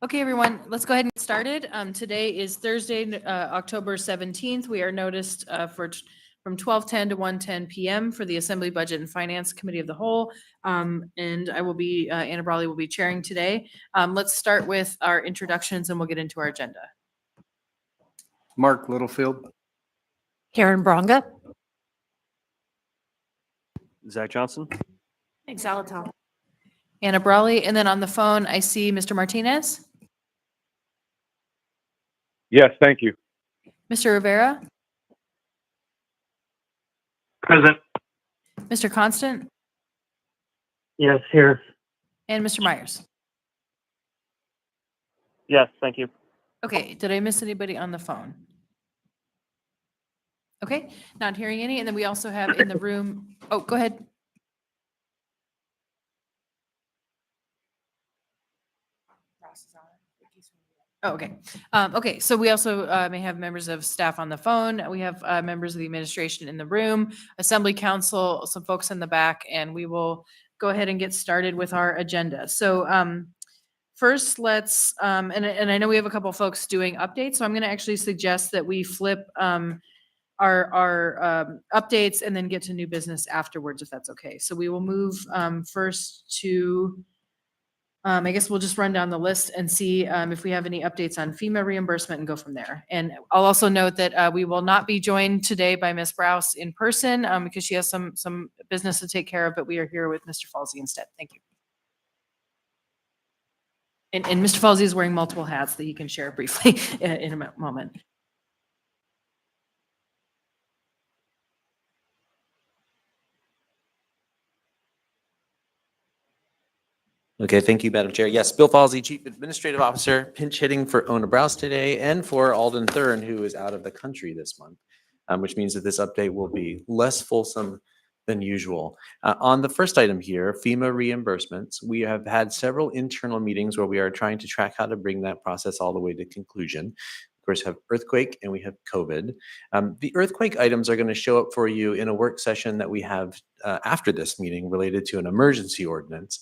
Okay, everyone, let's go ahead and get started. Today is Thursday, October 17th. We are noticed from 12:10 to 1:10 p.m. for the Assembly Budget and Finance Committee of the Whole. And I will be, Anna Brawley will be chairing today. Let's start with our introductions and we'll get into our agenda. Mark Littlefield. Karen Bronga. Zach Johnson. Exalaton. Anna Brawley, and then on the phone, I see Mr. Martinez, Yes, thank you. Mr. Rivera, Present. Mr. Constant, Yes, here. and Mr. Myers. Yes, thank you. Okay, did I miss anybody on the phone? Okay, not hearing any. And then we also have in the room, oh, go ahead. Oh, okay. Okay, so we also may have members of staff on the phone. We have members of the administration in the room, Assembly Council, some folks in the back, and we will go ahead and get started with our agenda. So first, let's, and I know we have a couple folks doing updates, so I'm going to actually suggest that we flip our updates and then get to new business afterwards, if that's okay. So we will move first to, I guess we'll just run down the list and see if we have any updates on FEMA reimbursement and go from there. And I'll also note that we will not be joined today by Ms. Browse in person because she has some business to take care of, but we are here with Mr. Falsey instead. Thank you. And Mr. Falsey is wearing multiple hats that he can share briefly in a moment. Okay, thank you, Madam Chair. Yes, Bill Falsey, Chief Administrative Officer, pinch hitting for Ona Browse today and for Alden Thurn, who is out of the country this month, which means that this update will be less fulsome than usual. On the first item here, FEMA reimbursements, we have had several internal meetings where we are trying to track how to bring that process all the way to conclusion. Of course, we have earthquake and we have COVID. The earthquake items are going to show up for you in a work session that we have after this meeting related to an emergency ordinance.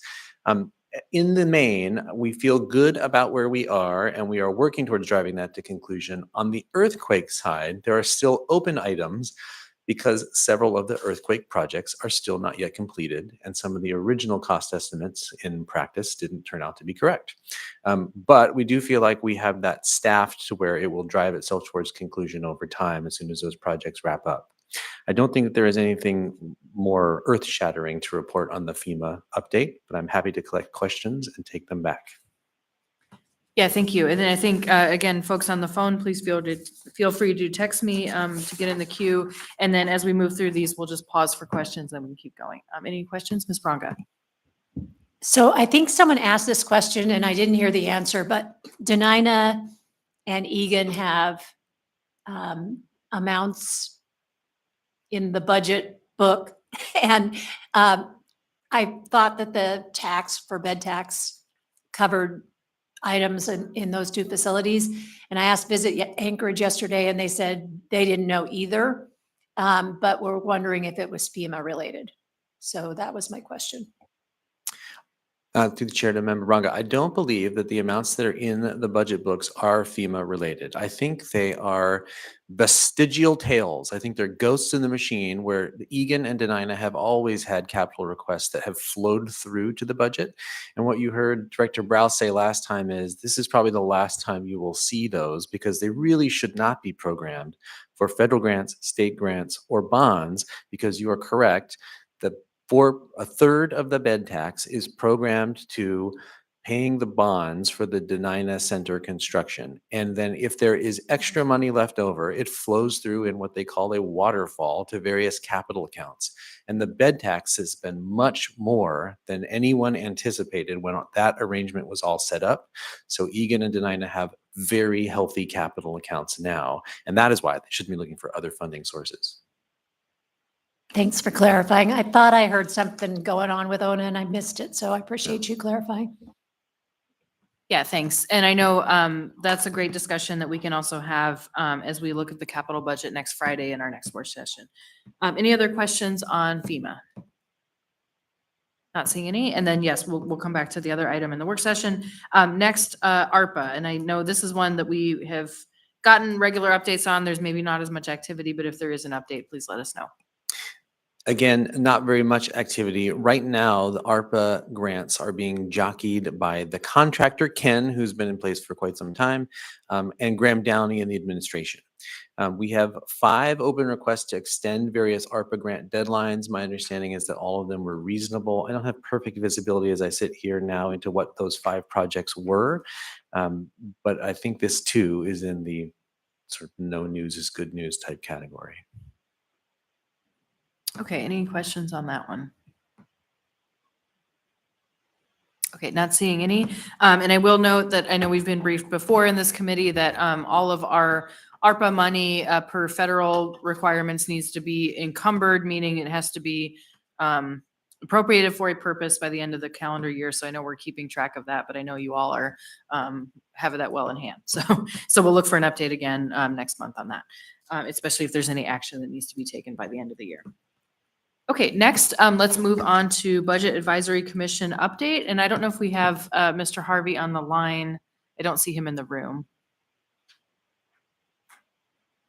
In the main, we feel good about where we are, and we are working towards driving that to conclusion. On the earthquake side, there are still open items because several of the earthquake projects are still not yet completed, and some of the original cost estimates in practice didn't turn out to be correct. But we do feel like we have that staffed to where it will drive itself towards conclusion over time as soon as those projects wrap up. I don't think that there is anything more earth-shattering to report on the FEMA update, but I'm happy to collect questions and take them back. Yeah, thank you. And then I think, again, folks on the phone, please feel free to text me to get in the queue. And then as we move through these, we'll just pause for questions and we can keep going. Any questions, Ms. Bronga? So I think someone asked this question and I didn't hear the answer, but Denina and Egan have amounts in the budget book. And I thought that the tax for bed tax covered items in those two facilities. And I asked Visit Anchorage yesterday and they said they didn't know either, but we're wondering if it was FEMA related. So that was my question. Through the chair to Member Bronga, I don't believe that the amounts that are in the budget books are FEMA related. I think they are vestigial tales. I think they're ghosts in the machine where the Egan and Denina have always had capital requests that have flowed through to the budget. And what you heard Director Browse say last time is this is probably the last time you will see those because they really should not be programmed for federal grants, state grants, or bonds, because you are correct. For a third of the bed tax is programmed to paying the bonds for the Denina Center construction. And then if there is extra money left over, it flows through in what they call a waterfall to various capital accounts. And the bed tax has been much more than anyone anticipated when that arrangement was all set up. So Egan and Denina have very healthy capital accounts now. And that is why they should be looking for other funding sources. Thanks for clarifying. I thought I heard something going on with Ona and I missed it. So I appreciate you clarifying. Yeah, thanks. And I know that's a great discussion that we can also have as we look at the capital budget next Friday in our next work session. Any other questions on FEMA? Not seeing any. And then, yes, we'll come back to the other item in the work session. Next, ARPA. And I know this is one that we have gotten regular updates on. There's maybe not as much activity, but if there is an update, please let us know. Again, not very much activity. Right now, the ARPA grants are being jockeyed by the contractor, Ken, who's been in place for quite some time, and Graham Downey and the administration. We have 5 open requests to extend various ARPA grant deadlines. My understanding is that all of them were reasonable. I don't have perfect visibility as I sit here now into what those 5 projects were, but I think this too is in the sort of no news is good news type category. Okay, any questions on that one? Okay, not seeing any. And I will note that I know we've been briefed before in this committee that all of our ARPA money per federal requirements needs to be encumbered, meaning it has to be appropriated for a purpose by the end of the calendar year. So I know we're keeping track of that, but I know you all are have that well in hand. So we'll look for an update again next month on that, especially if there's any action that needs to be taken by the end of the year. Okay, next, let's move on to Budget Advisory Commission update. And I don't know if we have Mr. Harvey on the line. I don't see him in the room.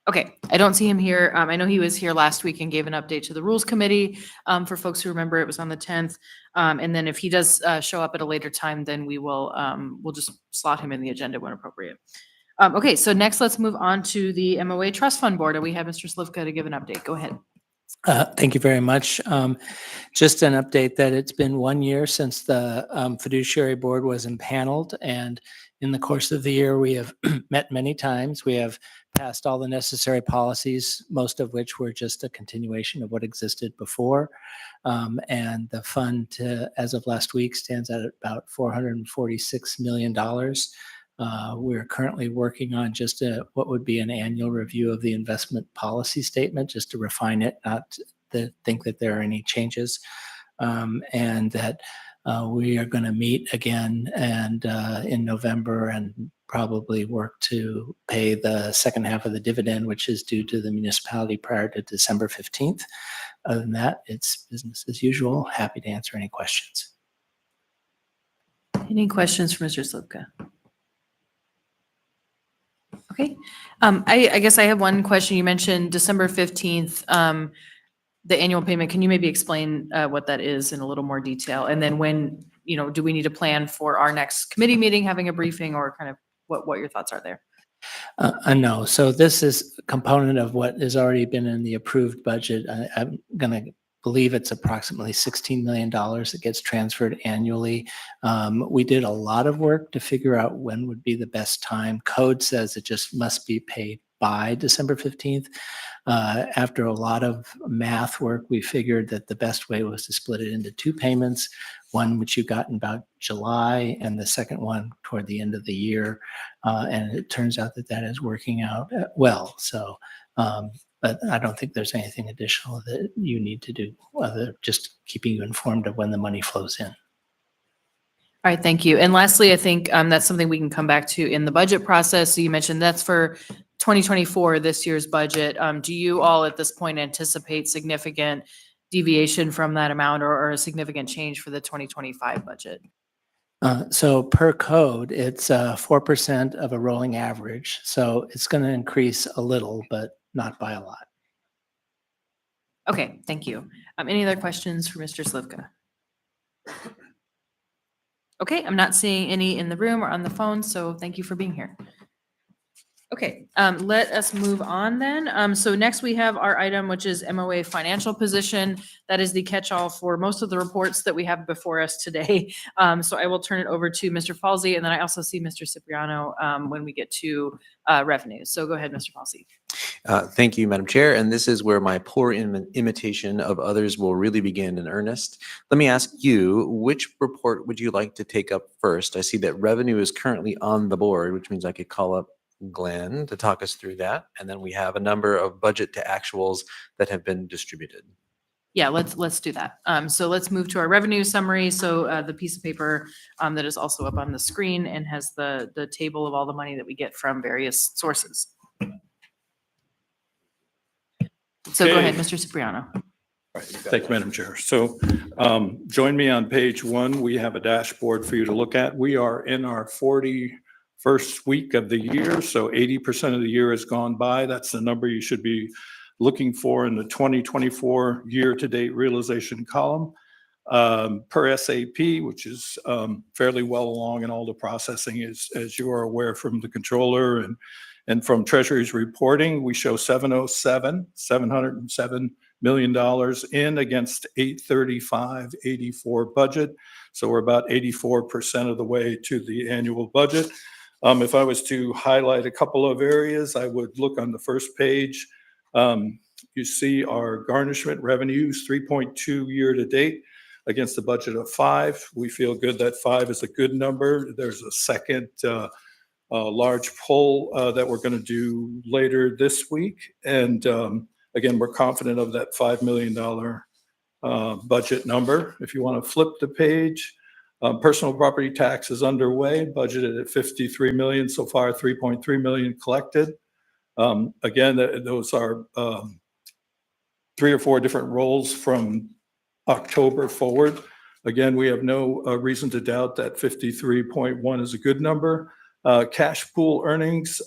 Okay, I don't see him here. I know he was here last week and gave an update to the Rules Committee. For folks who remember, it was on the 10th. And then if he does show up at a later time, then we will, we'll just slot him in the agenda when appropriate. Okay, so next let's move on to the MOA Trust Fund Board. And we have Mr. Slivka to give an update. Go ahead. Thank you very much. Just an update that it's been 1 year since the fiduciary board was impaneled, and in the course of the year, we have met many times. We have passed all the necessary policies, most of which were just a continuation of what existed before. And the fund, as of last week, stands at about $446 million. We're currently working on just what would be an annual review of the investment policy statement, just to refine it, not to think that there are any changes. And that we are going to meet again and in November and probably work to pay the second half of the dividend, which is due to the municipality prior to December 15th. Other than that, it's business as usual. Happy to answer any questions. Any questions for Mr. Slivka? Okay, I guess I have one question. You mentioned December 15th, the annual payment. Can you maybe explain what that is in a little more detail? And then when, do we need to plan for our next committee meeting, having a briefing, or kind of what your thoughts are there? No, so this is a component of what has already been in the approved budget. I'm going to believe it's approximately $16 million that gets transferred annually. We did a lot of work to figure out when would be the best time. Code says it just must be paid by December 15th. After a lot of math work, we figured that the best way was to split it into 2 payments, one which you got in about July and the second one toward the end of the year. And it turns out that that is working out well. So, but I don't think there's anything additional that you need to do other than just keeping you informed of when the money flows in. All right, thank you. And lastly, I think that's something we can come back to in the budget process. So you mentioned that's for 2024, this year's budget. Do you all at this point anticipate significant deviation from that amount or a significant change for the 2025 budget? So per code, it's 4% of a rolling average. So it's going to increase a little, but not by a lot. Okay, thank you. Any other questions for Mr. Slivka? Okay, I'm not seeing any in the room or on the phone, so thank you for being here. Okay, let us move on then. So next we have our item, which is MOA financial position. That is the catch-all for most of the reports that we have before us today. So I will turn it over to Mr. Falsey, and then I also see Mr. Cipriano when we get to revenues. So go ahead, Mr. Falsey. Thank you, Madam Chair. And this is where my poor imitation of others will really begin in earnest. Let me ask you, which report would you like to take up first? I see that revenue is currently on the board, which means I could call up Glenn to talk us through that. And then we have a number of budget to actuals that have been distributed. Yeah, let's do that. So let's move to our revenue summary. So the piece of paper that is also up on the screen and has the table of all the money that we get from various sources. So go ahead, Mr. Cipriano. Right, you got Thank you, Madam Chair. So join me on page 1. We have a dashboard for you to look at. We are in our 41st week of the year, so 80% of the year has gone by. That's the number you should be looking for in the 2024 year-to-date realization column. Per SAP, which is fairly well along in all the processing, as you are aware from the controller and from Treasury's reporting, we show $707 million in against 835.84 budget. So we're about 84% of the way to the annual budget. If I was to highlight a couple of areas, I would look on the first page. You see our garnishment revenues, 3.2 year to date against the budget of 5. We feel good that 5 is a good number. There's a second large poll that we're going to do later this week. And again, we're confident of that $5 million budget number. If you want to flip the page, personal property tax is underway, budgeted at 53 million, so far 3.3 million collected. Again, those are 3 or 4 different rolls from October forward. Again, we have no reason to doubt that 53.1 is a good number. Cash pool earnings,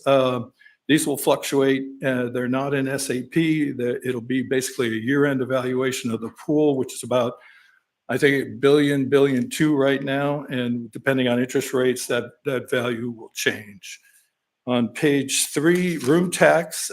these will fluctuate. They're not in SAP. It'll be basically a year-end evaluation of the pool, which is about, I think, $1 billion right now. And depending on interest rates, that value will change. On page 3, room tax,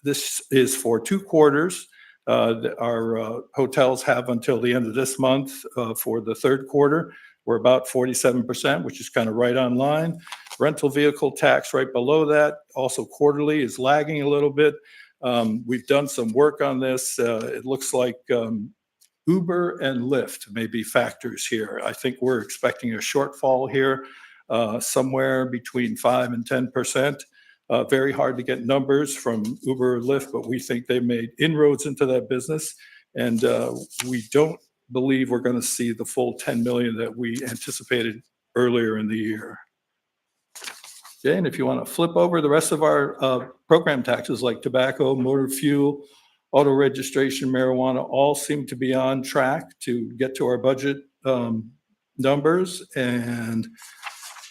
this is for 2 quarters. Our hotels have until the end of this month for the 3rd quarter. We're about 47%, which is kind of right on line. Rental vehicle tax right below that, also quarterly, is lagging a little bit. We've done some work on this. It looks like Uber and Lyft may be factors here. I think we're expecting a shortfall here somewhere between 5 and 10%. Very hard to get numbers from Uber or Lyft, but we think they made inroads into that business. And we don't believe we're going to see the full 10 million that we anticipated earlier in the year. Okay, and if you want to flip over the rest of our program taxes like tobacco, motor fuel, auto registration, marijuana, all seem to be on track to get to our budget numbers. And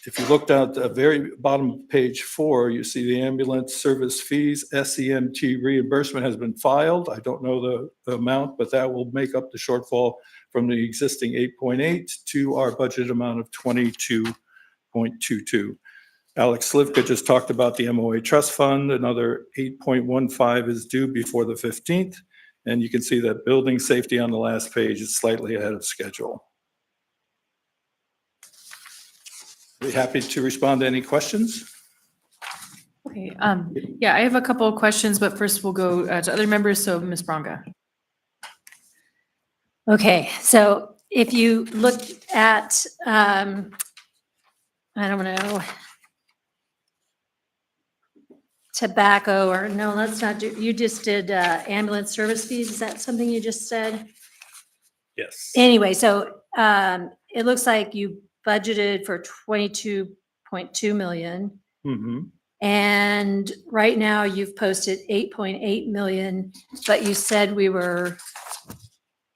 if you looked at the very bottom of page 4, you see the ambulance service fees, SEMT reimbursement has been filed. I don't know the amount, but that will make up the shortfall from the existing 8.8 to our budget amount of 22.22. Alex Slivka just talked about the MOA Trust Fund. Another 8.15 is due before the 15th. And you can see that building safety on the last page is slightly ahead of schedule. Be happy to respond to any questions. Okay, yeah, I have a couple of questions, but first we'll go to other members. So Ms. Bronga. Okay, so if you look at, I don't know, tobacco, or no, let's not do, you just did ambulance service fees. Is that something you just said? Yes. Anyway, so it looks like you budgeted for 22.2 million. Mm-hmm. And right now you've posted 8.8 million, but you said we were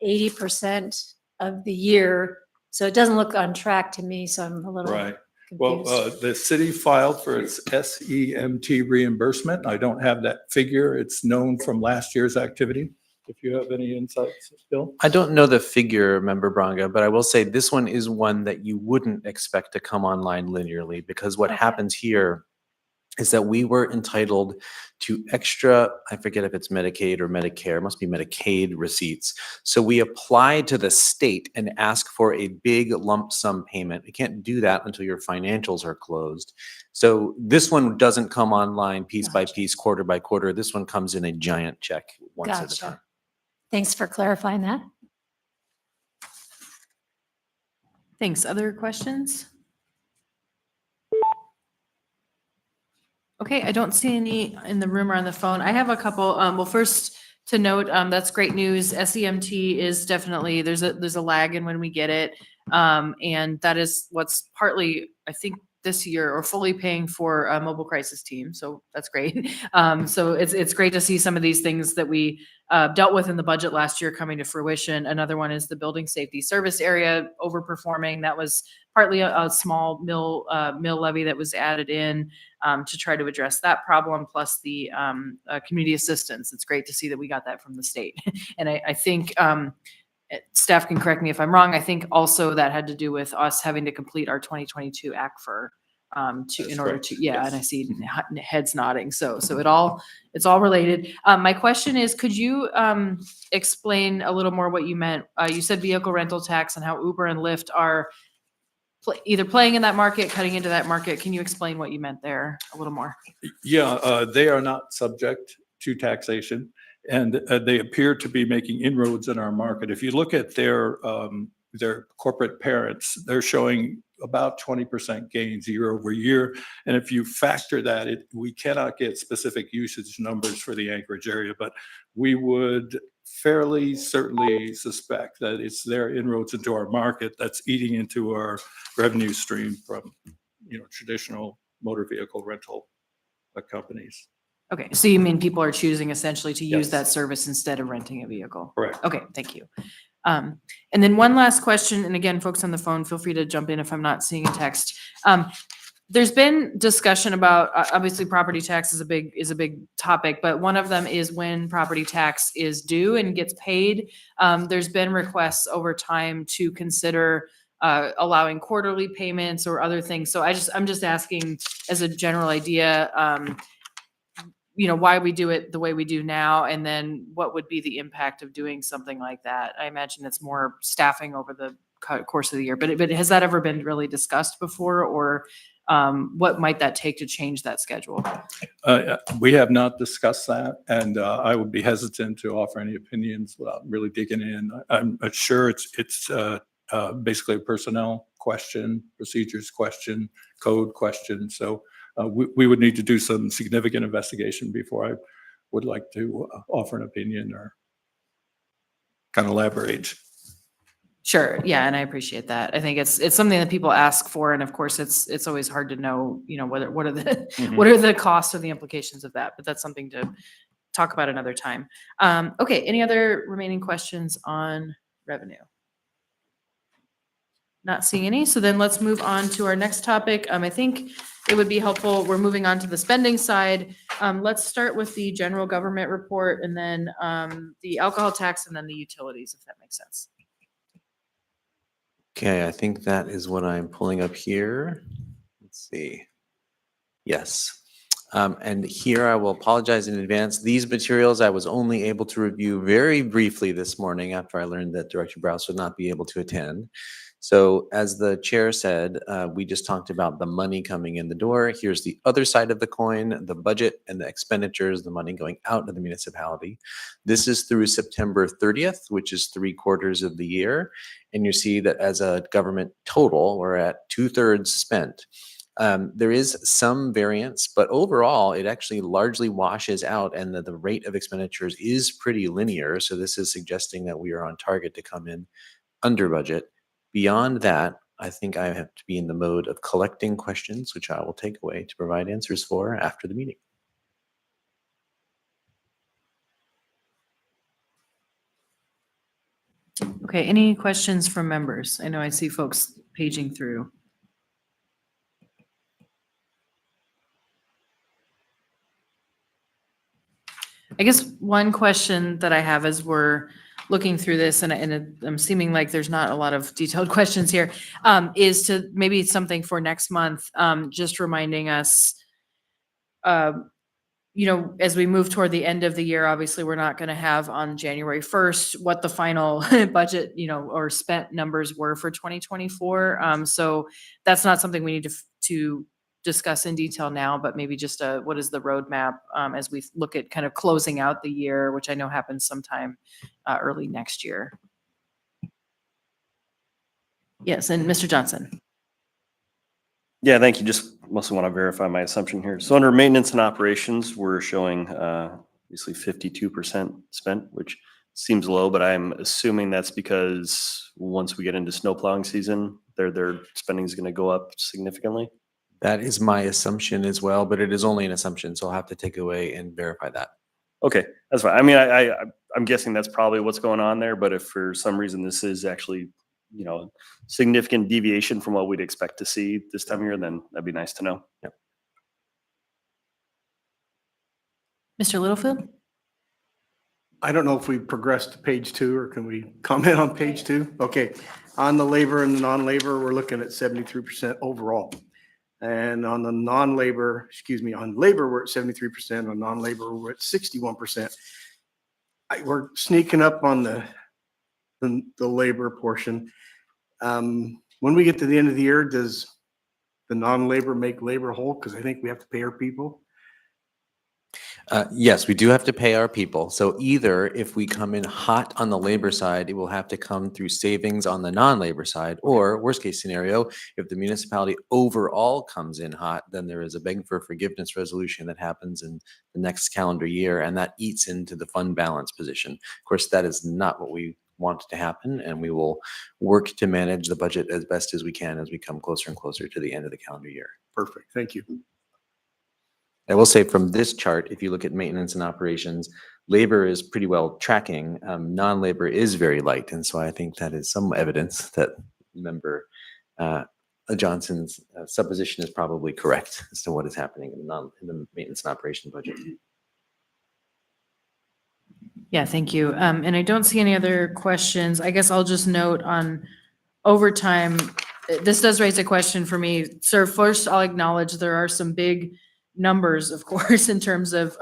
80% of the year. So it doesn't look on track to me. So I'm a little Right. Well, confused. the city filed for its SEMT reimbursement. I don't have that figure. It's known from last year's activity. If you have any insights, Bill? I don't know the figure, Member Bronga, but I will say this one is one that you wouldn't expect to come online linearly, because what Okay. happens here is that we were entitled to extra, I forget if it's Medicaid or Medicare, it must be Medicaid receipts. So we applied to the state and asked for a big lump sum payment. You can't do that until your financials are closed. So this one doesn't come online piece by piece, quarter by quarter. This one comes in a giant check once at a Gotcha. time. Thanks for clarifying that. Thanks. Other questions? Okay, I don't see any in the room or on the phone. I have a couple. Well, first to note, that's great news. SEMT is definitely, there's a lag in when we get it. And that is what's partly, I think, this year or fully paying for a mobile crisis team. So that's great. So it's great to see some of these things that we dealt with in the budget last year coming to fruition. Another one is the building safety service area overperforming. That was partly a small mill levy that was added in to try to address that problem, plus the community assistance. It's great to see that we got that from the state. And I think staff can correct me if I'm wrong. I think also that had to do with us having to complete our 2022 ACFR in order correct. to, yeah, Yes. and I see heads nodding. So it's all related. My question is, could you explain a little more what you meant? You said vehicle rental tax and how Uber and Lyft are either playing in that market, cutting into that market. Can you explain what you meant there a little more? Yeah, they are not subject to taxation, and they appear to be making inroads in our market. If you look at their corporate parents, they're showing about 20% gains year over year. And if you factor that, we cannot get specific usage numbers for the Anchorage area, but we would fairly certainly suspect that it's their inroads into our market that's eating into our revenue stream from, traditional motor vehicle rental companies. Okay, so you mean people are choosing essentially to use Yes. that service instead of renting a vehicle? Correct. Okay, thank you. And then one last question, and again, folks on the phone, feel free to jump in if I'm not seeing a text. There's been discussion about, obviously, property tax is a big topic, but one of them is when property tax is due and gets paid. There's been requests over time to consider allowing quarterly payments or other things. So I'm just asking as a general idea, why we do it the way we do now, and then what would be the impact of doing something like that? I imagine it's more staffing over the course of the year, but has that ever been really discussed before, or what might that take to change that schedule? We have not discussed that, and I would be hesitant to offer any opinions without really digging in. I'm sure it's basically a personnel question, procedures question, code question. So we would need to do some significant investigation before I would like to offer an opinion or kind of elaborate. Sure. Yeah. And I appreciate that. I think it's something that people ask for. And of course, it's always hard to know, what are the costs or the implications of that, but that's something to talk about another time. Okay. Any other remaining questions on revenue? Not seeing any. So then let's move on to our next topic. I think it would be helpful. We're moving on to the spending side. Let's start with the general government report, and then the alcohol tax, and then the utilities, if that makes sense. Okay, I think that is what I'm pulling up here. Let's see. Yes. And here I will apologize in advance. These materials I was only able to review very briefly this morning after I learned that Director Browse would not be able to attend. So as the chair said, we just talked about the money coming in the door. Here's the other side of the coin, the budget and the expenditures, the money going out of the municipality. This is through September 30th, which is 3/4 of the year. And you see that as a government total, we're at 2/3 spent. There is some variance, but overall, it actually largely washes out, and the rate of expenditures is pretty linear. So this is suggesting that we are on target to come in under budget. Beyond that, I think I have to be in the mode of collecting questions, which I will take away to provide answers for after the meeting. Okay, any questions from members? I know I see folks paging through. I guess one question that I have as we're looking through this, and I'm seeming like there's not a lot of detailed questions here, is to maybe something for next month, just reminding us, as we move toward the end of the year, obviously we're not going to have on January 1st what the final budget, or spent numbers were for 2024. So that's not something we need to discuss in detail now, but maybe just what is the roadmap as we look at kind of closing out the year, which I know happens sometime early next year. Yes, and Mr. Johnson. Yeah, thank you. Just mostly want to verify my assumption here. So under maintenance and operations, we're showing obviously 52% spent, which seems low, but I'm assuming that's because once we get into snow plowing season, their spending is going to go up significantly. That is my assumption as well, but it is only an assumption, so I'll have to take away and verify that. Okay, that's fine. I mean, I'm guessing that's probably what's going on there, but if for some reason this is actually, significant deviation from what we'd expect to see this time of year, then that'd be nice to know. Mr. Littlefield? I don't know if we progressed to page 2 or can we comment on page 2? Okay. On the labor and the non-labor, we're looking at 73% overall. And on the non-labor, on labor, we're at 73%. On non-labor, we're at 61%. We're sneaking up on the labor portion. When we get to the end of the year, does the non-labor make labor whole? Because I think we have to pay our people. Yes, we do have to pay our people. So either if we come in hot on the labor side, it will have to come through savings on the non-labor side, or worst case scenario, if the municipality overall comes in hot, then there is a beg for forgiveness resolution that happens in the next calendar year, and that eats into the fund balance position. Of course, that is not what we want to happen, and we will work to manage the budget as best as we can as we come closer and closer to the end of the calendar year. Perfect. Thank you. I will say from this chart, if you look at maintenance and operations, labor is pretty well tracking. Non-labor is very light. And so I think that is some evidence that member Johnson's supposition is probably correct as to what is happening in the maintenance and operation budget. Yeah, thank you. And I don't see any other questions. I guess I'll just note on overtime, this does raise a question for me. Sir, first I'll acknowledge there are some big numbers, of course, in terms of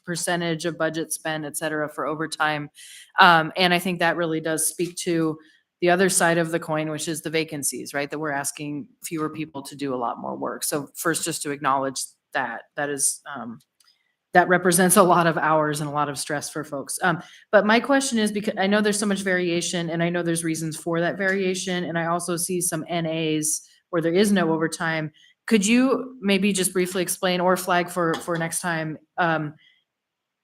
percentage of budget spend, et cetera, for overtime. And I think that really does speak to the other side of the coin, which is the vacancies, right? That we're asking fewer people to do a lot more work. So first, just to acknowledge that is, that represents a lot of hours and a lot of stress for folks. But my question is, because I know there's so much variation and I know there's reasons for that variation. And I also see some NAs where there is no overtime. Could you maybe just briefly explain or flag for next time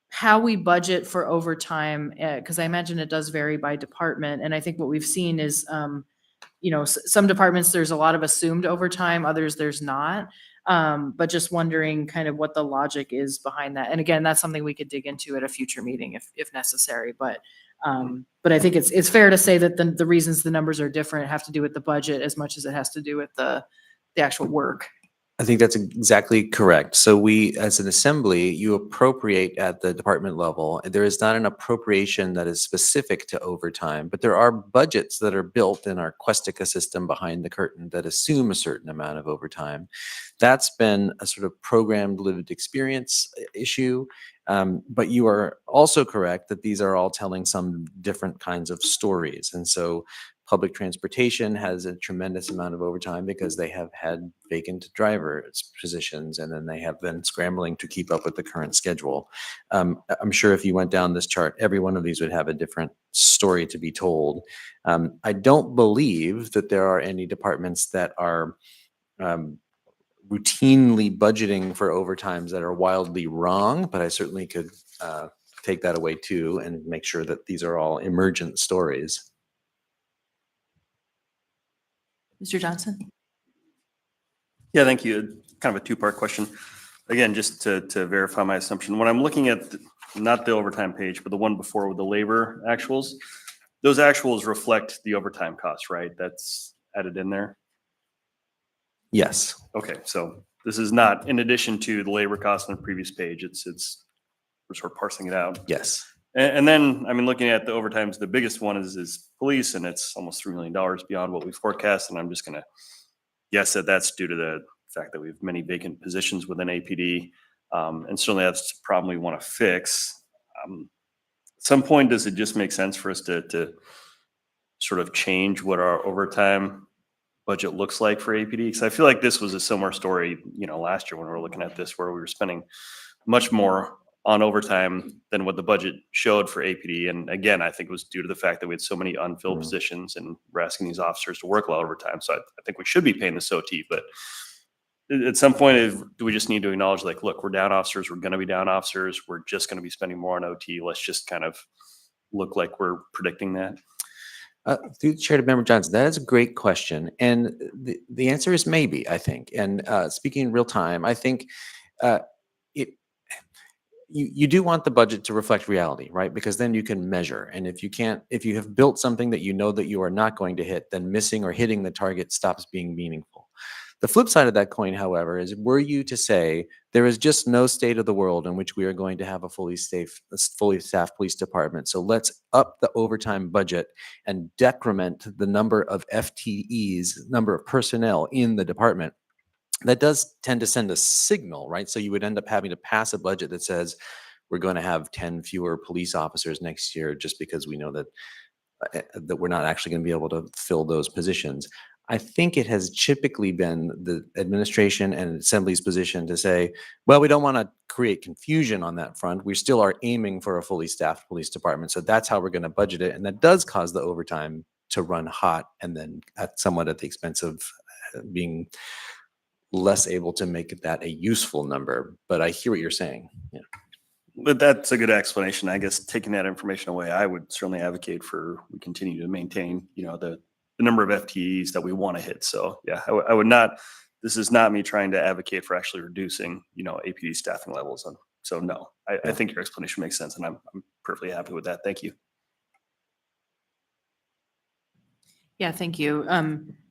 how we budget for overtime? Because I imagine it does vary by department. And I think what we've seen is, some departments, there's a lot of assumed overtime, others there's not. But just wondering kind of what the logic is behind that. And again, that's something we could dig into at a future meeting if necessary. But I think it's fair to say that the reasons the numbers are different have to do with the budget as much as it has to do with the actual work. I think that's exactly correct. So we, as an assembly, you appropriate at the department level. There is not an appropriation that is specific to overtime, but there are budgets that are built in our Questica system behind the curtain that assume a certain amount of overtime. That's been a sort of programmed lived experience issue. But you are also correct that these are all telling some different kinds of stories. And so public transportation has a tremendous amount of overtime because they have had vacant driver positions, and then they have been scrambling to keep up with the current schedule. I'm sure if you went down this chart, every one of these would have a different story to be told. I don't believe that there are any departments that are routinely budgeting for overtimes that are wildly wrong, but I certainly could take that away too and make sure that these are all emergent stories. Mr. Johnson? Yeah, thank you. Kind of a two-part question. Again, just to verify my assumption, when I'm looking at not the overtime page, but the one before with the labor actuals, those actuals reflect the overtime costs, right? That's added in there. Yes. Okay, so this is not in addition to the labor costs on the previous page. It's we're sort of parsing it out. Yes. And then, I mean, looking at the overtimes, the biggest one is police, and it's almost $3 million beyond what we forecast. And I'm just going to guess that that's due to the fact that we have many vacant positions within APD. And certainly that's a problem we want to fix. At some point, does it just make sense for us to sort of change what our overtime budget looks like for APD? Because I feel like this was a similar story, last year when we were looking at this, where we were spending much more on overtime than what the budget showed for APD. And again, I think it was due to the fact that we had so many unfilled positions and we're asking these officers to work a lot of overtime. So I think we should be paying this OT, but at some point, do we just need to acknowledge, like, look, we're down officers, we're going to be down officers, we're just going to be spending more on OT. Let's just kind of look like we're predicting that. Through the chair to Member Johnson, that is a great question. And the answer is maybe, I think. And speaking in real time, I think it you do want the budget to reflect reality, right? Because then you can measure. And if you have built something that you know that you are not going to hit, then missing or hitting the target stops being meaningful. The flip side of that coin, however, is were you to say there is just no state of the world in which we are going to have a fully staffed police department. So let's up the overtime budget and decrement the number of FTEs, number of personnel in the department. That does tend to send a signal, right? So you would end up having to pass a budget that says we're going to have 10 fewer police officers next year just because we know that we're not actually going to be able to fill those positions. I think it has typically been the administration and Assembly's position to say, well, we don't want to create confusion on that front. We still are aiming for a fully staffed police department. So that's how we're going to budget it. And that does cause the overtime to run hot and then somewhat at the expense of being less able to make that a useful number. But I hear what you're saying. Yeah. But that's a good explanation. I guess taking that information away, I would certainly advocate for we continue to maintain, the number of FTEs that we want to hit. So yeah, I would not, this is not me trying to advocate for actually reducing, APD staffing levels. So no, I think your explanation makes sense and I'm perfectly happy with that. Thank you. Yeah, thank you.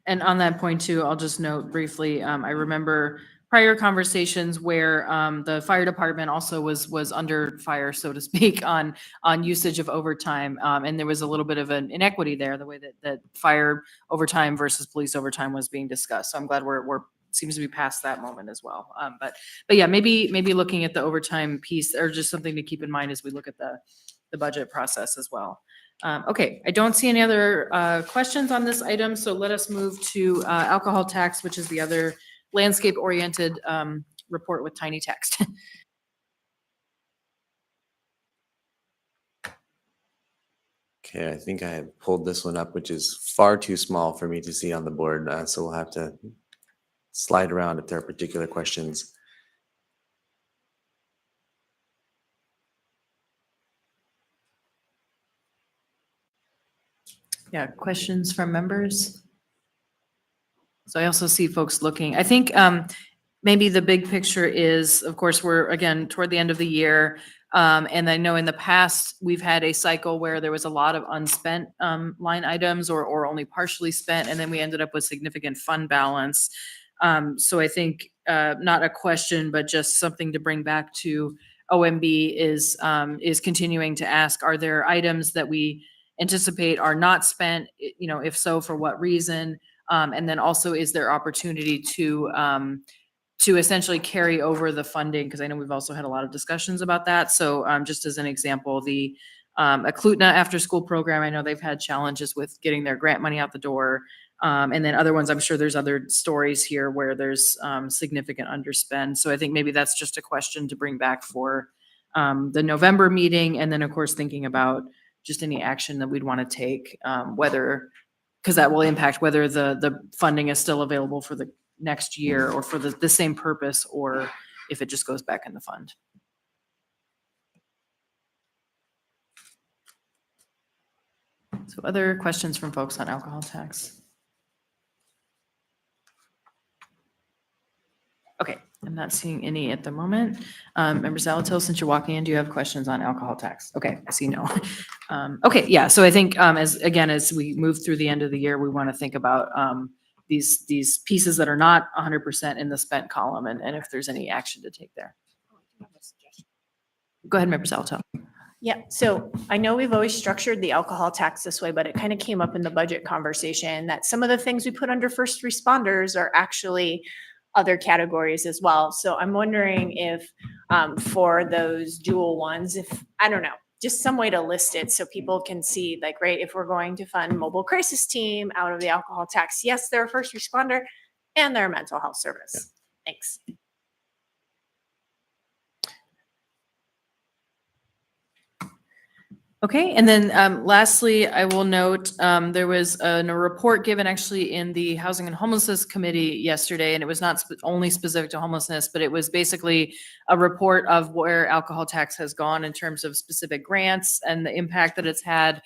And on that point too, I'll just note briefly, I remember prior conversations where the fire department also was under fire, so to speak, on usage of overtime. And there was a little bit of an inequity there, the way that fire overtime versus police overtime was being discussed. So I'm glad we're seems to be past that moment as well. But yeah, maybe looking at the overtime piece or just something to keep in mind as we look at the budget process as well. Okay, I don't see any other questions on this item, so let us move to alcohol tax, which is the other landscape-oriented report with tiny text. Okay, I think I have pulled this one up, which is far too small for me to see on the board. So we'll have to slide around if there are particular questions. Yeah, questions from members? So I also see folks looking. I think maybe the big picture is, of course, we're again toward the end of the year. And I know in the past, we've had a cycle where there was a lot of unspent line items or only partially spent, and then we ended up with significant fund balance. So I think not a question, but just something to bring back to OMB is continuing to ask, are there items that we anticipate are not spent, if so, for what reason? And then also, is there opportunity to essentially carry over the funding? Because I know we've also had a lot of discussions about that. So just as an example, the Eklutna after-school program, I know they've had challenges with getting their grant money out the door. And then other ones, I'm sure there's other stories here where there's significant underspend. So I think maybe that's just a question to bring back for the November meeting. And then, of course, thinking about just any action that we'd want to take, because that will impact whether the funding is still available for the next year or for the same purpose, or if it just goes back in the fund. So other questions from folks on alcohol tax? Okay, I'm not seeing any at the moment. Member Zalatil, since you're walking in, do you have questions on alcohol tax? Okay, I see no. Okay, yeah, so I think as we move through the end of the year, we want to think about these pieces that are not 100% in the spent column and if there's any action to take there. Go ahead, Member Zalatil. Yeah, so I know we've always structured the alcohol tax this way, but it kind of came up in the budget conversation that some of the things we put under first responders are actually other categories as well. So I'm wondering if for those dual ones, if, I don't know, just some way to list it so people can see, like, right, if we're going to fund mobile crisis team out of the alcohol tax, yes, they're a first responder and they're a mental health service. Thanks. Okay, and then lastly, I will note, there was a report given actually in the Housing and Homelessness Committee yesterday, and it was not only specific to homelessness, but it was basically a report of where alcohol tax has gone in terms of specific grants and the impact that it's had.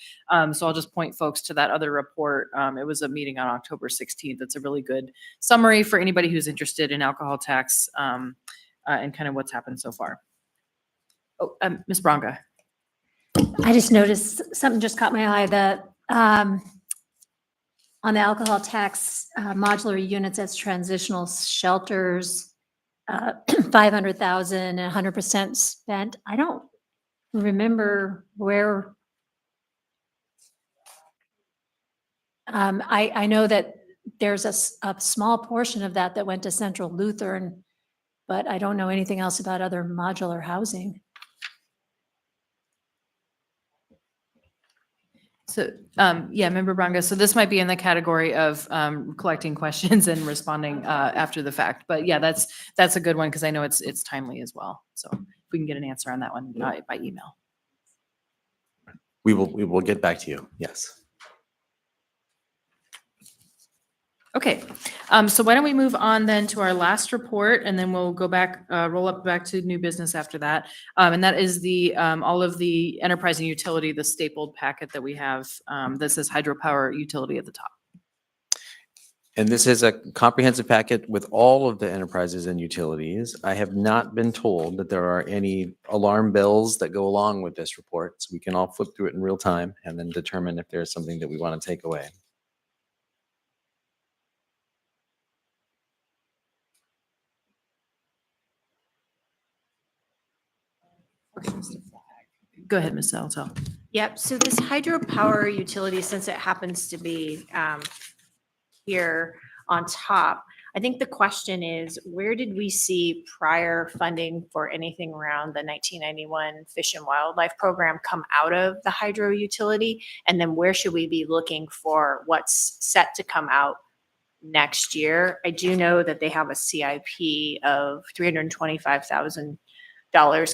So I'll just point folks to that other report. It was a meeting on October 16th. It's a really good summary for anybody who's interested in alcohol tax and kind of what's happened so far. Oh, Ms. Branca. I just noticed, something just caught my eye, that on the alcohol tax, modular units as transitional shelters, 500,000 and 100% spent. I don't remember where. I know that there's a small portion of that that went to Central Lutheran, but I don't know anything else about other modular housing. So, yeah, Member Branca, so this might be in the category of collecting questions and responding after the fact. But yeah, that's a good one because I know it's timely as well. So if we can get an answer on that one by email. We will get back to you. Yes. Okay, so why don't we move on then to our last report, and then we'll go back, roll up back to new business after that. And that is the, all of the enterprise and utility, the stapled packet that we have, that says hydropower utility at the top. And this is a comprehensive packet with all of the enterprises and utilities. I have not been told that there are any alarm bells that go along with this report, so we can all flip through it in real time and then determine if there's something that we want to take away. Go ahead, Ms. Salto. Yep, so this hydropower utility, since it happens to be here on top, I think the question is, where did we see prior funding for anything around the 1991 Fish and Wildlife Program come out of the hydro utility? And then where should we be looking for what's set to come out next year? I do know that they have a CIP of $325,000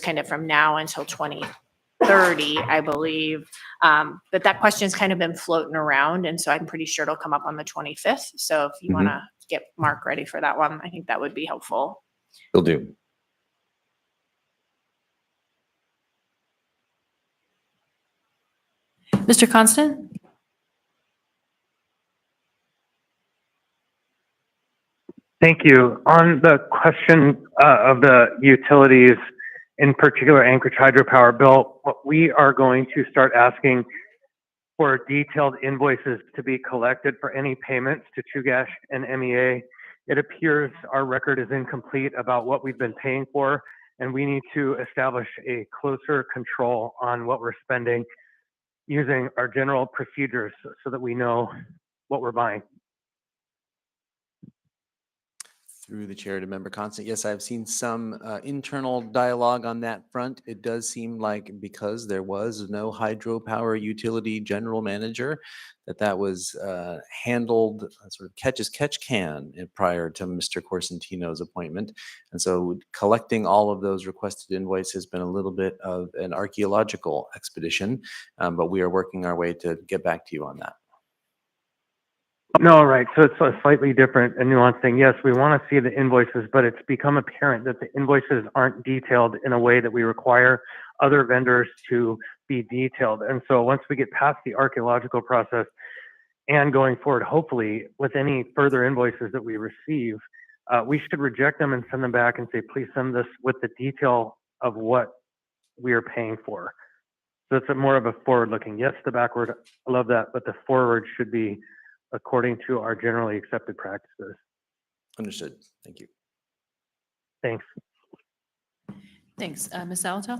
kind of from now until 2030, I believe. But that question's kind of been floating around, and so I'm pretty sure it'll come up on the 25th. So if you want to get Mark ready for that one, I think that would be helpful. Will do. Mr. Constant? Thank you. On the question of the utilities, in particular Anchorage Hydropower, Bill, we are going to start asking for detailed invoices to be collected for any payments to Chugach and MEA. It appears our record is incomplete about what we've been paying for, and we need to establish a closer control on what we're spending using our general procedures so that we know what we're buying. Through the chair to Member Constant, yes, I've seen some internal dialogue on that front. It does seem like because there was no hydropower utility general manager, that was handled sort of catch as catch can prior to Mr. Corsentino's appointment. And so collecting all of those requested invoices has been a little bit of an archaeological expedition, but we are working our way to get back to you on that. No, right. So it's a slightly different and nuanced thing. Yes, we want to see the invoices, but it's become apparent that the invoices aren't detailed in a way that we require other vendors to be detailed. And so once we get past the archaeological process and going forward, hopefully with any further invoices that we receive, we should reject them and send them back and say, please send this with the detail of what we are paying for. So it's a more of a forward looking. Yes, the backward, I love that, but the forward should be according to our generally accepted practices. Understood. Thank you. Thanks. Thanks. Ms. Salto?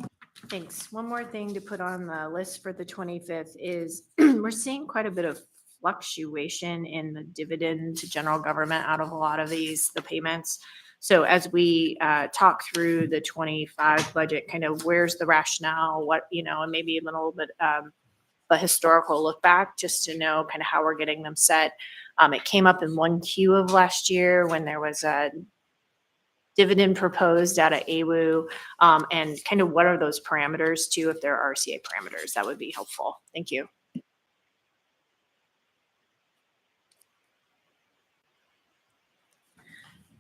Thanks. One more thing to put on the list for the 25th is we're seeing quite a bit of fluctuation in the dividend to general government out of a lot of the payments. So as we talk through the 25 budget, kind of where's the rationale, what, and maybe even a little bit a historical look back just to know kind of how we're getting them set. It came up in 1Q of last year when there was a dividend proposed out of AWU, and kind of what are those parameters too, if there are RCA parameters, that would be helpful. Thank you.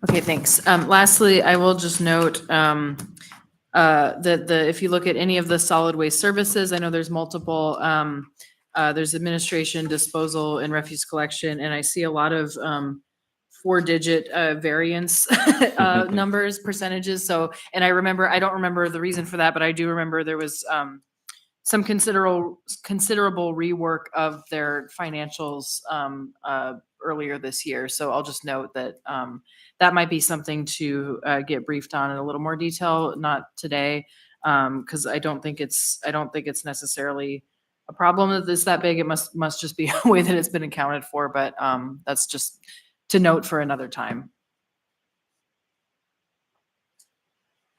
Okay, thanks. Lastly, I will just note that if you look at any of the solid waste services, I know there's multiple, there's administration, disposal, and refuse collection, and I see a lot of 4-digit variance numbers, percentages. So, and I don't remember the reason for that, but I do remember there was some considerable rework of their financials earlier this year. So I'll just note that that might be something to get briefed on in a little more detail, not today, because I don't think it's necessarily a problem that it's that big. It must just be a way that it's been accounted for, but that's just to note for another time.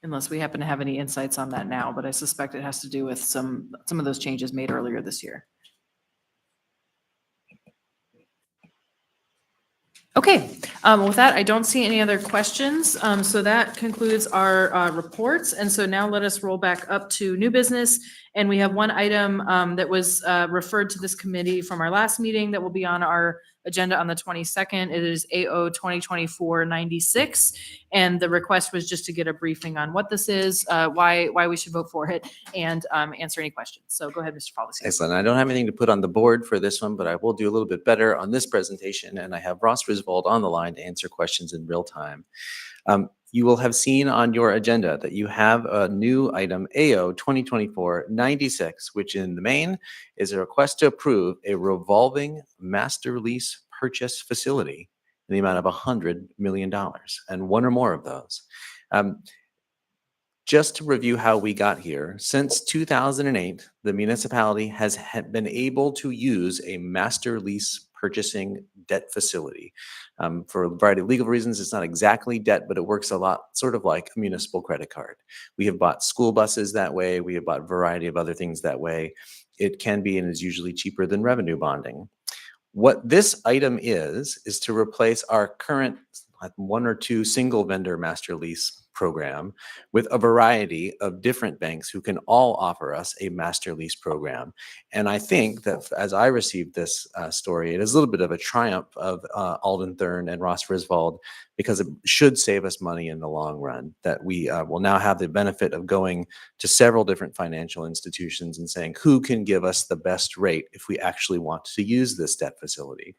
Unless we happen to have any insights on that now, but I suspect it has to do with some of those changes made earlier this year. Okay, with that, I don't see any other questions. So that concludes our reports. And so now let us roll back up to new business. And we have one item that was referred to this committee from our last meeting that will be on our agenda on the 22nd. It is AO 2024-96. And the request was just to get a briefing on what this is, why we should vote for it, and answer any questions. So go ahead, Mr. Policy. Excellent. I don't have anything to put on the board for this one, but I will do a little bit better on this presentation. And I have Ross Griswold on the line to answer questions in real time. You will have seen on your agenda that you have a new item, AO 2024-96, which in the main is a request to approve a revolving master lease purchase facility in the amount of $100 million and one or more of those. Just to review how we got here, since 2008, the municipality has been able to use a master lease purchasing debt facility. For a variety of legal reasons, it's not exactly debt, but it works a lot sort of like a municipal credit card. We have bought school buses that way. We have bought a variety of other things that way. It can be and is usually cheaper than revenue bonding. What this item is to replace our current one or two single vendor master lease program with a variety of different banks who can all offer us a master lease program. And I think that as I received this story, it is a little bit of a triumph of Alden Thurn and Ross Griswold, because it should save us money in the long run, that we will now have the benefit of going to several different financial institutions and saying, who can give us the best rate if we actually want to use this debt facility?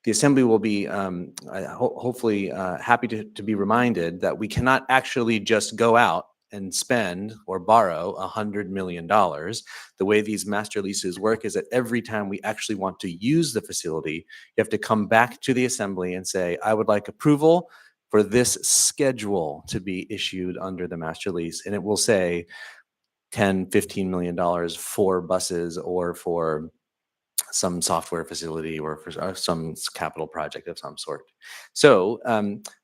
The Assembly will be hopefully happy to be reminded that we cannot actually just go out and spend or borrow $100 million. The way these master leases work is that every time we actually want to use the facility, you have to come back to the Assembly and say, I would like approval for this schedule to be issued under the master lease. And it will say $10, $15 million for buses or for some software facility or for some capital project of some sort. So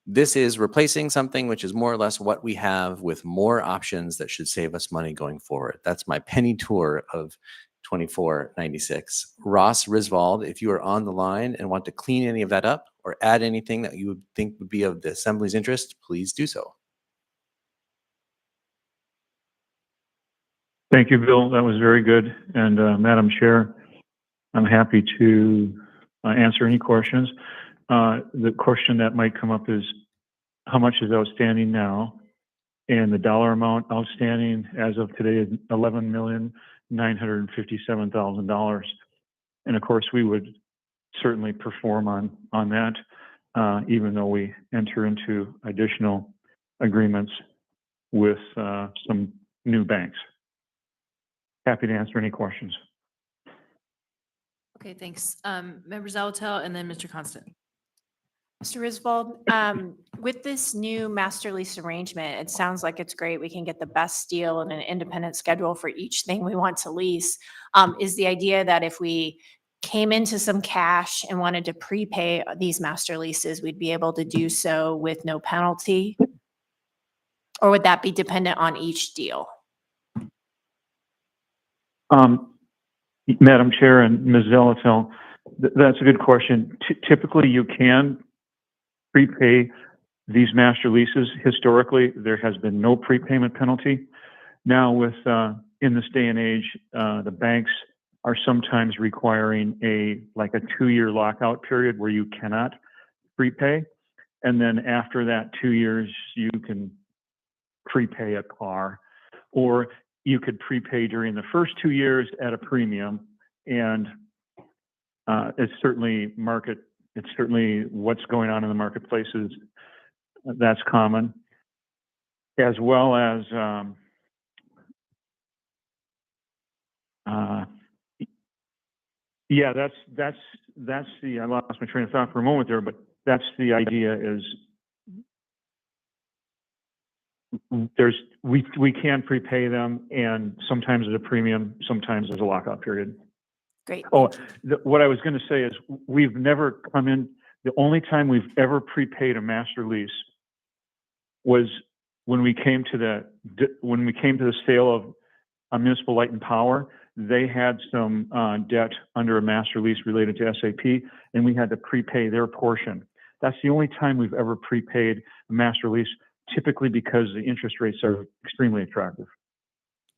this is replacing something which is more or less what we have, with more options that should save us money going forward. That's my penny tour of 2496. Ross Griswold, if you are on the line and want to clean any of that up or add anything that you would think would be of the Assembly's interest, please do so. Thank you, Bill. That was very good. And Madam Chair, I'm happy to answer any questions. The question that might come up is, how much is outstanding now? And the dollar amount outstanding as of today is $11,957,000. And of course, we would certainly perform on that, even though we enter into additional agreements with some new banks. Happy to answer any questions. Okay, thanks. Member Zalatel and then Mr. Constant. Mr. Griswold, with this new master lease arrangement, it sounds like it's great. We can get the best deal and an independent schedule for each thing we want to lease. Is the idea that if we came into some cash and wanted to prepay these master leases, we'd be able to do so with no penalty? Or would that be dependent on each deal? Madam Chair and Ms. Zalatel, that's a good question. Typically, you can prepay these master leases, historically, there has been no prepayment penalty. Now with, in this day and age, the banks are sometimes requiring a 2-year lockout period where you cannot prepay. And then after that 2 years, you can prepay a car, or you could prepay during the first 2 years at a premium. And it's certainly what's going on in the marketplaces. That's common, as well as yeah, that's the, I lost my train of thought for a moment there, but that's the idea is we can prepay them, and sometimes at a premium, sometimes there's a lockout period. Great. Oh, what I was going to say is we've never come in, the only time we've ever prepaid a master lease was when we came to the sale of a municipal light and power. They had some debt under a master lease related to SAP, and we had to prepay their portion. That's the only time we've ever prepaid a master lease, typically because the interest rates are extremely attractive.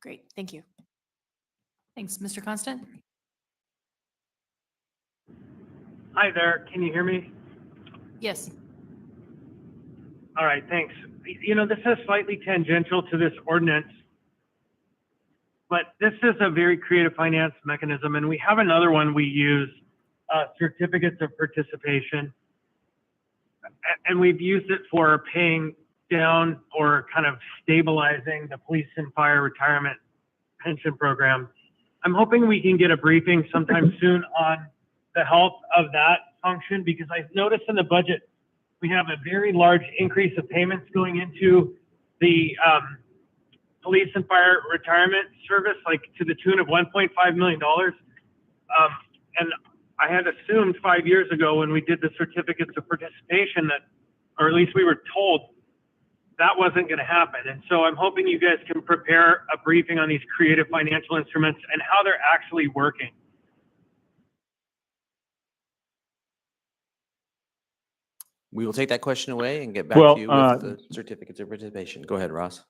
Great, thank you. Thanks. Mr. Constant? Hi there, can you hear me? Yes. All right, thanks. You know, this is slightly tangential to this ordinance, but this is a very creative finance mechanism, and we have another one we use, certificates of participation. And we've used it for paying down or kind of stabilizing the police and fire retirement pension program. I'm hoping we can get a briefing sometime soon on the health of that function, because I've noticed in the budget, we have a very large increase of payments going into the police and fire retirement service, like to the tune of $1.5 million. And I had assumed 5 years ago when we did the certificates of participation that, or at least we were told, that wasn't going to happen. And so I'm hoping you guys can prepare a briefing on these creative financial instruments and how they're actually working. We will take that question away and get back Well, to you with the certificates of participation. Go ahead, Ross.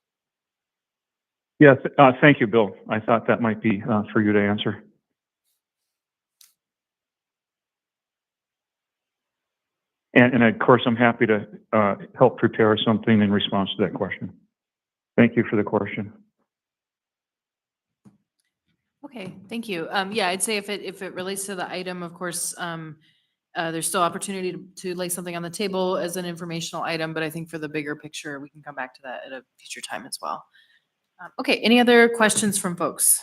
Yes, thank you, Bill. I thought that might be for you to answer. And of course, I'm happy to help prepare something in response to that question. Thank you for the question. Okay, thank you. Yeah, I'd say if it relates to the item, of course, there's still opportunity to lay something on the table as an informational item, but I think for the bigger picture, we can come back to that at a future time as well. Okay, any other questions from folks?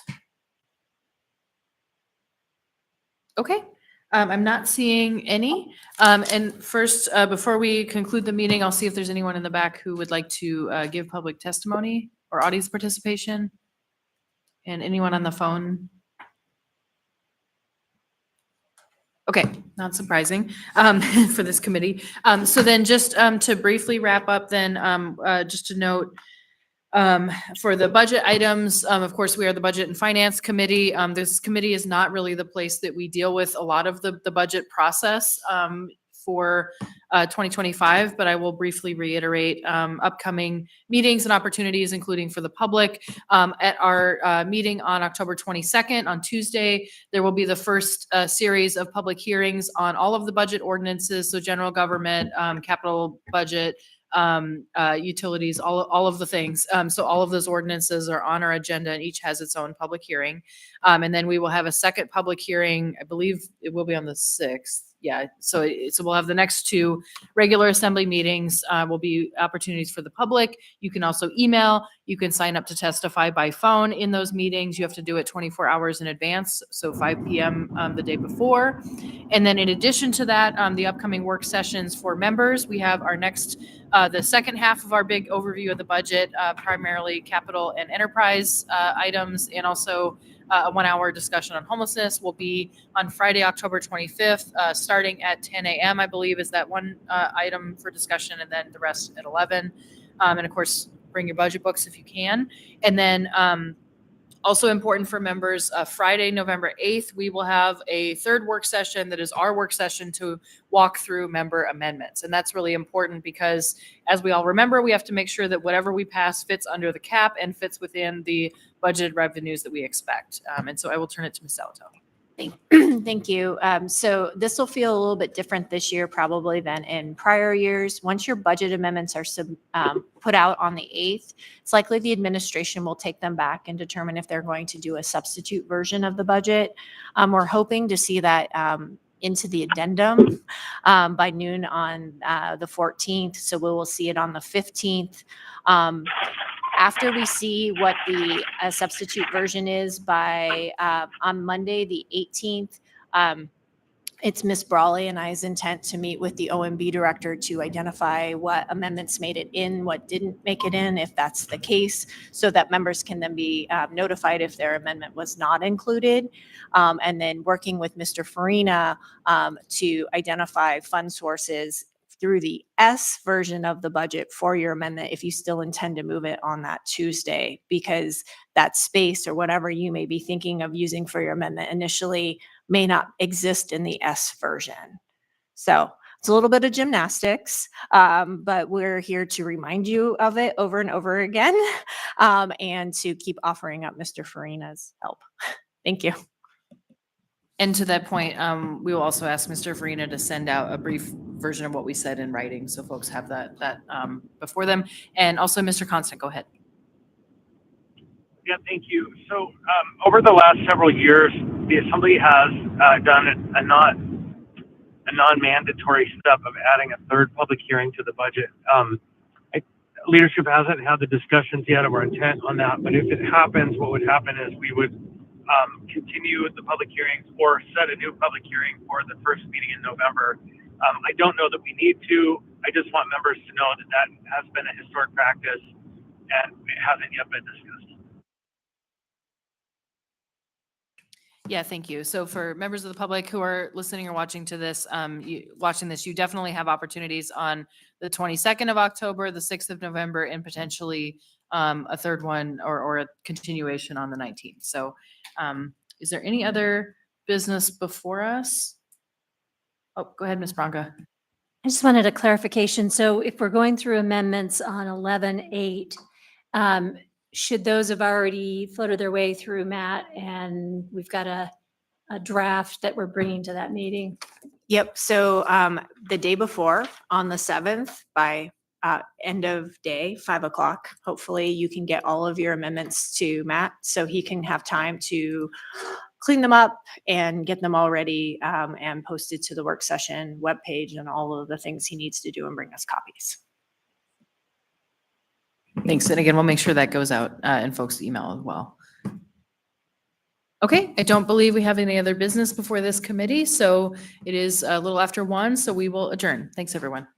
Okay, I'm not seeing any. And first, before we conclude the meeting, I'll see if there's anyone in the back who would like to give public testimony or audience participation. And anyone on the phone? Okay, not surprising for this committee. So then just to briefly wrap up then, just to note, for the budget items, of course, we are the Budget and Finance Committee. This committee is not really the place that we deal with a lot of the budget process for 2025, but I will briefly reiterate upcoming meetings and opportunities, including for the public. At our meeting on October 22nd, on Tuesday, there will be the first series of public hearings on all of the budget ordinances, so general government, capital budget, utilities, all of the things. So all of those ordinances are on our agenda and each has its own public hearing. And then we will have a second public hearing, I believe it will be on the 6th. Yeah, so we'll have the next two regular assembly meetings, will be opportunities for the public. You can also email, you can sign up to testify by phone in those meetings. You have to do it 24 hours in advance, so 5 p.m. The day before. And then in addition to that, the upcoming work sessions for members, we have our next, the second half of our big overview of the budget, primarily capital and enterprise items, and also a 1-hour discussion on homelessness will be on Friday, October 25th, starting at 10 a.m., I believe, is that one item for discussion, and then the rest at 11. And of course, bring your budget books if you can. And then Also important for members, Friday, November 8th, we will have a third work session that is our work session to walk through member amendments. And that's really important because, as we all remember, we have to make sure that whatever we pass fits under the cap and fits within the budgeted revenues that we expect. And so I will turn it to Ms. Salato. Thank you. So this will feel a little bit different this year probably than in prior years. Once your budget amendments are put out on the 8th, it's likely the administration will take them back and determine if they're going to do a substitute version of the budget. We're hoping to see that into the addendum by noon on the 14th. So we will see it on the 15th. After we see what the substitute version is by on Monday, the 18th, it's Ms. Brawley and I's intent to meet with the OMB director to identify what amendments made it in, what didn't make it in, if that's the case, so that members can then be notified if their amendment was not included. And then working with Mr. Farina to identify fund sources through the S version of the budget for your amendment if you still intend to move it on that Tuesday, because that space or whatever you may be thinking of using for your amendment initially may not exist in the S version. So it's a little bit of gymnastics, but we're here to remind you of it over and over again and to keep offering up Mr. Farina's help. Thank you. And to that point, we will also ask Mr. Farina to send out a brief version of what we said in writing, so folks have that before them. And also, Mr. Constant, go ahead. Yeah, thank you. So over the last several years, the Assembly has done a non-mandatory step of adding a third public hearing to the budget. Leadership hasn't had the discussions yet of our intent on that, but if it happens, what would happen is we would continue with the public hearings or set a new public hearing for the first meeting in November. I don't know that we need to. I just want members to know that that has been a historic practice and it hasn't yet been discussed. Yeah, thank you. So for members of the public who are listening or watching to this, you definitely have opportunities on the 22nd of October, the 6th of November, and potentially a third one or a continuation on the 19th. So is there any other business before us? Oh, go ahead, Ms. Branca. I just wanted a clarification. So if we're going through amendments on 11-8, should those have already floated their way through Matt and we've got a draft that we're bringing to that meeting? Yep. So the day before, on the 7th, by end of day, 5 o'clock, hopefully you can get all of your amendments to Matt so he can have time to clean them up and get them all ready and posted to the work session webpage and all of the things he needs to do and bring us copies. Thanks. And again, we'll make sure that goes out in folks' email as well. Okay, I don't believe we have any other business before this committee, so it is a little after 1, so we will adjourn. Thanks, everyone.